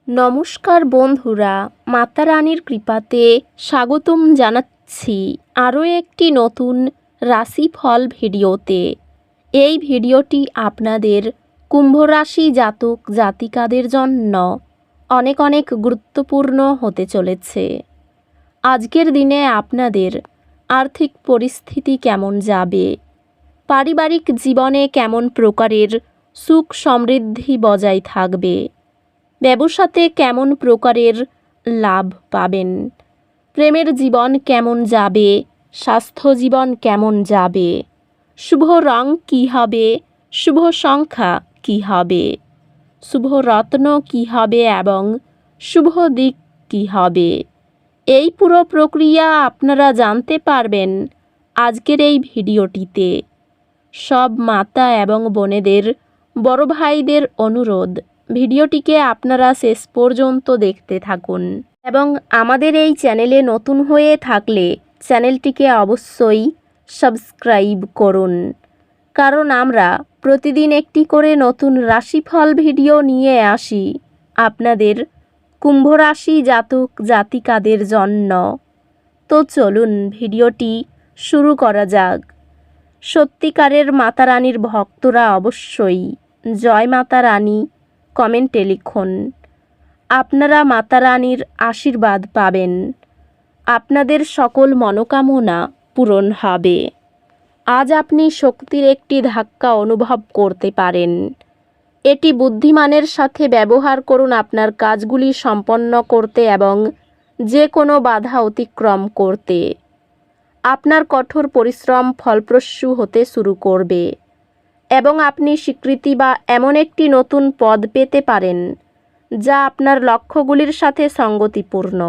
নমস্কার বন্ধুরা, মাতা রানীর কৃপাতে স্বাগতম জানাচ্ছি আরও একটি নতুন রাশিফল ভিডিওতে। এই ভিডিওটি আপনাদের কুম্ভ রাশি জাতক জাতিকাদের জন্য অনেক অনেক গুরুত্বপূর্ণ হতে চলেছে। আজকের দিনে আপনাদের আর্থিক পরিস্থিতি কেমন যাবে, পারিবারিক জীবনে কেমন প্রকারের সুখ সমৃদ্ধি বজায় থাকবে, ব্যবসাতে কেমন প্রকারের লাভ পাবেন, প্রেমের জীবন কেমন যাবে, স্বাস্থ্য জীবন কেমন যাবে, শুভ রং কী হবে, শুভ সংখ্যা কী হবে, শুভ রত্ন কী হবে এবং শুভ দিক কী হবে, এই পুরো প্রক্রিয়া আপনারা জানতে পারবেন আজকের এই ভিডিওটিতে। সব মাতা এবং বোনেদের, বড় ভাইদের অনুরোধ, ভিডিওটিকে আপনারা শেষ পর্যন্ত দেখতে থাকুন এবং আমাদের এই চ্যানেলে নতুন হয়ে থাকলে চ্যানেলটিকে অবশ্যই সাবস্ক্রাইব করুন, কারণ আমরা প্রতিদিন একটি করে নতুন রাশিফল ভিডিও নিয়ে আসি আপনাদের কুম্ভ রাশি জাতক জাতিকাদের জন্য। তো চলুন ভিডিওটি শুরু করা যাক। সত্যিকারের মাতা রানীর ভক্তরা অবশ্যই জয় মাতা রানী কমেন্টে লিখুন। আপনারা মাতা রানীর আশীর্বাদ পাবেন, আপনাদের সকল মনোকামনা পূরণ হবে। আজ আপনি শক্তির একটি ধাক্কা অনুভব করতে পারেন। এটি বুদ্ধিমানের সাথে ব্যবহার করুন আপনার কাজগুলি সম্পন্ন করতে এবং যে কোনো বাধা অতিক্রম করতে। আপনার কঠোর পরিশ্রম ফলপ্রসূ হতে শুরু করবে এবং আপনি স্বীকৃতি বা এমন একটি নতুন পদ পেতে পারেন যা আপনার লক্ষ্যগুলির সাথে সঙ্গতিপূর্ণ।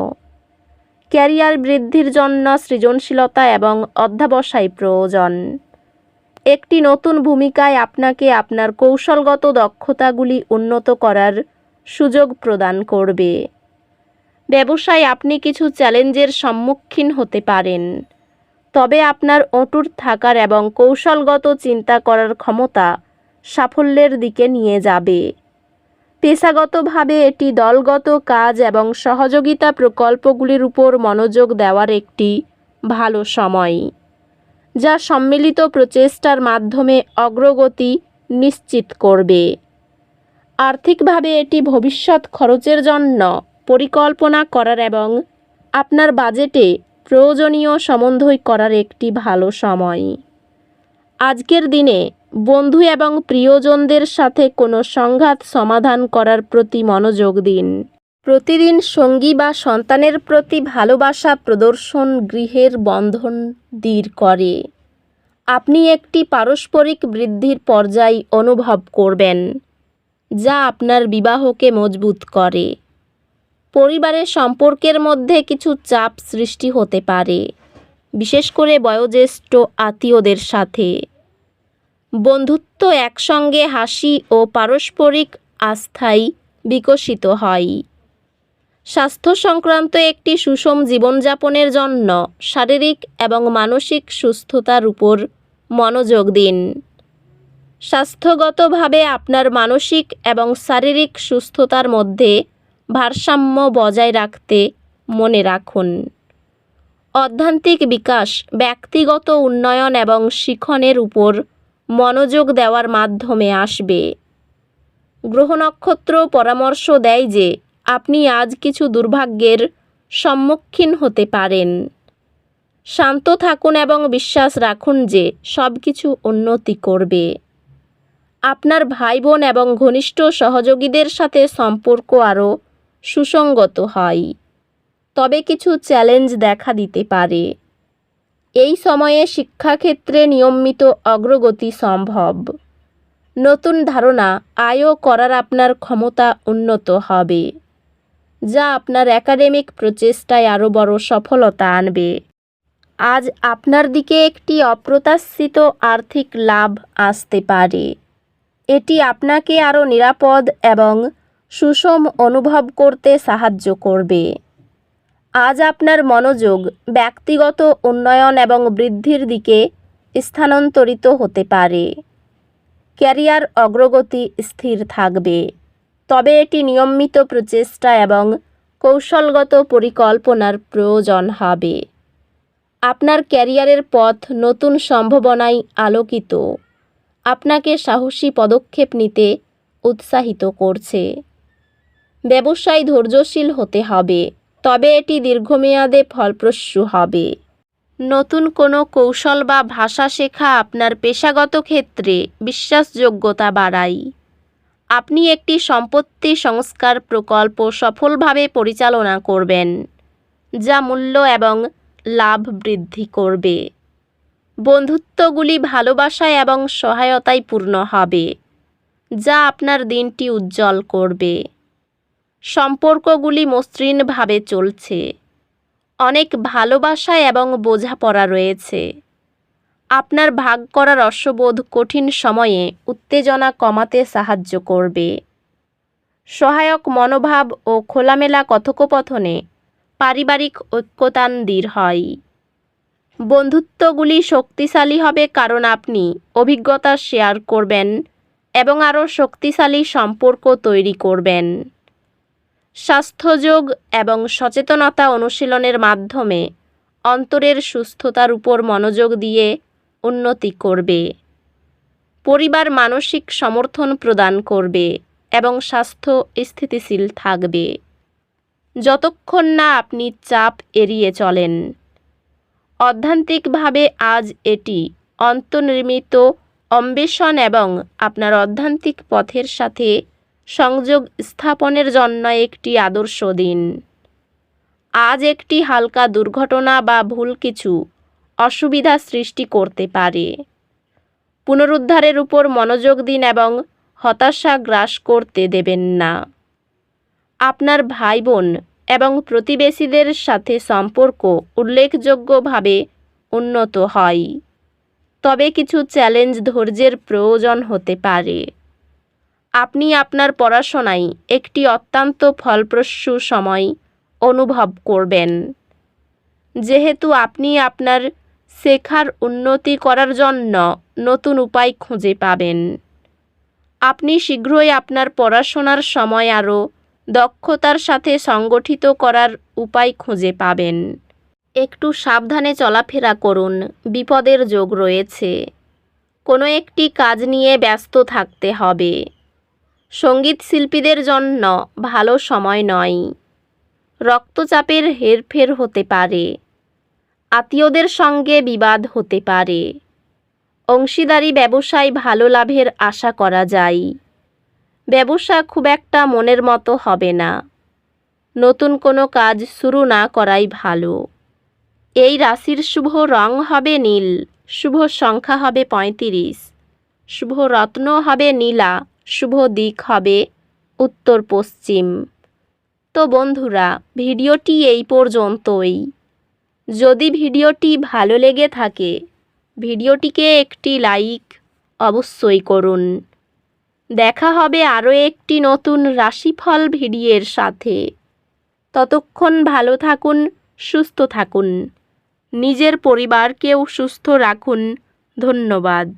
ক্যারিয়ার বৃদ্ধির জন্য সৃজনশীলতা এবং অধ্যবসায় প্রয়োজন। একটি নতুন ভূমিকায় আপনাকে আপনার কৌশলগত দক্ষতাগুলি উন্নত করার সুযোগ প্রদান করবে। ব্যবসায় আপনি কিছু চ্যালেঞ্জের সম্মুখীন হতে পারেন, তবে আপনার অটুট থাকার এবং কৌশলগত চিন্তা করার ক্ষমতা সাফল্যের দিকে নিয়ে যাবে। পেশাগতভাবে এটি দলগত কাজ এবং সহযোগিতা প্রকল্পগুলির উপর মনোযোগ দেওয়ার একটি ভালো সময়, যা সম্মিলিত প্রচেষ্টার মাধ্যমে অগ্রগতি নিশ্চিত করবে। আর্থিকভাবে এটি ভবিষ্যৎ খরচের জন্য পরিকল্পনা করার এবং আপনার বাজেটে প্রয়োজনীয় সমন্বয় করার একটি ভালো সময়। আজকের দিনে বন্ধু এবং প্রিয়জনদের সাথে কোনো সংঘাত সমাধান করার প্রতি মনোযোগ দিন। প্রতিদিন সঙ্গী বা সন্তানের প্রতি ভালোবাসা প্রদর্শন গৃহের বন্ধন দৃঢ় করে। আপনি একটি পারস্পরিক বৃদ্ধির পর্যায় অনুভব করবেন, যা আপনার বিবাহকে মজবুত করে। পরিবারের সম্পর্কের মধ্যে কিছু চাপ সৃষ্টি হতে পারে, বিশেষ করে বয়োজ্যেষ্ঠ আত্মীয়দের সাথে। বন্ধুত্ব একসঙ্গে হাসি ও পারস্পরিক আস্থায় বিকশিত হয়। স্বাস্থ্য সংক্রান্ত একটি সুষম জীবনযাপনের জন্য শারীরিক এবং মানসিক সুস্থতার উপর মনোযোগ দিন। স্বাস্থ্যগতভাবে আপনার মানসিক এবং শারীরিক সুস্থতার মধ্যে ভারসাম্য বজায় রাখতে মনে রাখুন। অধ্যাত্মিক বিকাশ, ব্যক্তিগত উন্নয়ন এবং শিখনের উপর মনোযোগ দেওয়ার মাধ্যমে আসবে। গ্রহ নক্ষত্র পরামর্শ দেয় যে আপনি আজ কিছু দুর্ভাগ্যের সম্মুখীন হতে পারেন। শান্ত থাকুন এবং বিশ্বাস রাখুন যে সব কিছু উন্নতি করবে। আপনার ভাই বোন এবং ঘনিষ্ঠ সহযোগীদের সাথে সম্পর্ক আরও সুসংগত হয়, তবে কিছু চ্যালেঞ্জ দেখা দিতে পারে। এই সময়ে শিক্ষাক্ষেত্রে নিয়মিত অগ্রগতি সম্ভব। নতুন ধারণা আয় করার আপনার ক্ষমতা উন্নত হবে, যা আপনার একাডেমিক প্রচেষ্টায় আরও বড় সফলতা আনবে। আজ আপনার দিকে একটি অপ্রত্যাশিত আর্থিক লাভ আসতে পারে। এটি আপনাকে আরও নিরাপদ এবং সুষম অনুভব করতে সাহায্য করবে। আজ আপনার মনোযোগ ব্যক্তিগত উন্নয়ন এবং বৃদ্ধির দিকে স্থানান্তরিত হতে পারে। ক্যারিয়ার অগ্রগতি স্থির থাকবে। তবে এটি নিয়মিত প্রচেষ্টা এবং কৌশলগত পরিকল্পনার প্রয়োজন হবে। আপনার ক্যারিয়ারের পথ নতুন সম্ভাবনায় আলোকিত, আপনাকে সাহসী পদক্ষেপ নিতে উৎসাহিত করছে। ব্যবসায় ধৈর্যশীল হতে হবে, তবে এটি দীর্ঘমেয়াদে ফলপ্রসূ হবে। নতুন কোনো কৌশল বা ভাষা শেখা আপনার পেশাগত ক্ষেত্রে বিশ্বাসযোগ্যতা বাড়ায়। আপনি একটি সম্পত্তি সংস্কার প্রকল্প সফলভাবে পরিচালনা করবেন, যা মূল্য এবং লাভ বৃদ্ধি করবে। বন্ধুত্বগুলি ভালোবাসায় এবং সহায়তায় পূর্ণ হবে, যা আপনার দিনটি উজ্জ্বল করবে। সম্পর্কগুলি মসৃণভাবে চলছে, অনেক ভালোবাসা এবং বোঝাপড়া রয়েছে। আপনার ভাগ করা রসবোধ কঠিন সময়ে উত্তেজনা কমাতে সাহায্য করবে। সহায়ক মনোভাব ও খোলামেলা কথোপকথনে পারিবারিক ঐক্যতান দৃঢ় হয়। বন্ধুত্বগুলি শক্তিশালী হবে কারণ আপনি অভিজ্ঞতা শেয়ার করবেন এবং আরও শক্তিশালী সম্পর্ক তৈরি করবেন। স্বাস্থ্যযোগ এবং সচেতনতা অনুশীলনের মাধ্যমে অন্তরের সুস্থতার উপর মনোযোগ দিয়ে উন্নতি করবে। পরিবার মানসিক সমর্থন প্রদান করবে এবং স্বাস্থ্য স্থিতিশীল থাকবে, যতক্ষণ না আপনি চাপ এড়িয়ে চলেন। অধ্যাত্মিকভাবে আজ এটি অন্তর্নির্মিত অন্বেষণ এবং আপনার অধ্যাত্মিক পথের সাথে সংযোগ স্থাপনের জন্য একটি আদর্শ দিন। আজ একটি হালকা দুর্ঘটনা বা ভুল কিছু অসুবিধা সৃষ্টি করতে পারে। পুনরুদ্ধারের উপর মনোযোগ দিন এবং হতাশা গ্রাস করতে দেবেন না। আপনার ভাই বোন এবং প্রতিবেশীদের সাথে সম্পর্ক উল্লেখযোগ্যভাবে উন্নত হয়, তবে কিছু চ্যালেঞ্জ ধৈর্যের প্রয়োজন হতে পারে। আপনি আপনার পড়াশোনায় একটি অত্যন্ত ফলপ্রসূ সময় অনুভব করবেন, যেহেতু আপনি আপনার শেখার উন্নতি করার জন্য নতুন উপায় খুঁজে পাবেন। আপনি শীঘ্রই আপনার পড়াশোনার সময় আরও দক্ষতার সাথে সংগঠিত করার উপায় খুঁজে পাবেন। একটু সাবধানে চলাফেরা করুন, বিপদের যোগ রয়েছে। কোনো একটি কাজ নিয়ে ব্যস্ত থাকতে হবে। সঙ্গীত শিল্পীদের জন্য ভালো সময় নয়। রক্তচাপের হেরফের হতে পারে। আত্মীয়দের সঙ্গে বিবাদ হতে পারে। অংশীদারি ব্যবসায় ভালো লাভের আশা করা যায়। ব্যবসা খুব একটা মনের মতো হবে না। নতুন কোনো কাজ শুরু না করাই ভালো। এই রাশির শুভ রং হবে নীল, শুভ সংখ্যা হবে 35, শুভ রত্ন হবে নীলা, শুভ দিক হবে উত্তর পশ্চিম। তো বন্ধুরা, ভিডিওটি এই পর্যন্তই। যদি ভিডিওটি ভালো লেগে থাকে, ভিডিওটিকে একটি লাইক অবশ্যই করুন। দেখা হবে আরও একটি নতুন রাশিফল ভিডিওর সাথে। ততক্ষণ ভালো থাকুন, সুস্থ থাকুন, নিজের পরিবারকেও সুস্থ রাখুন। ধন্যবাদ।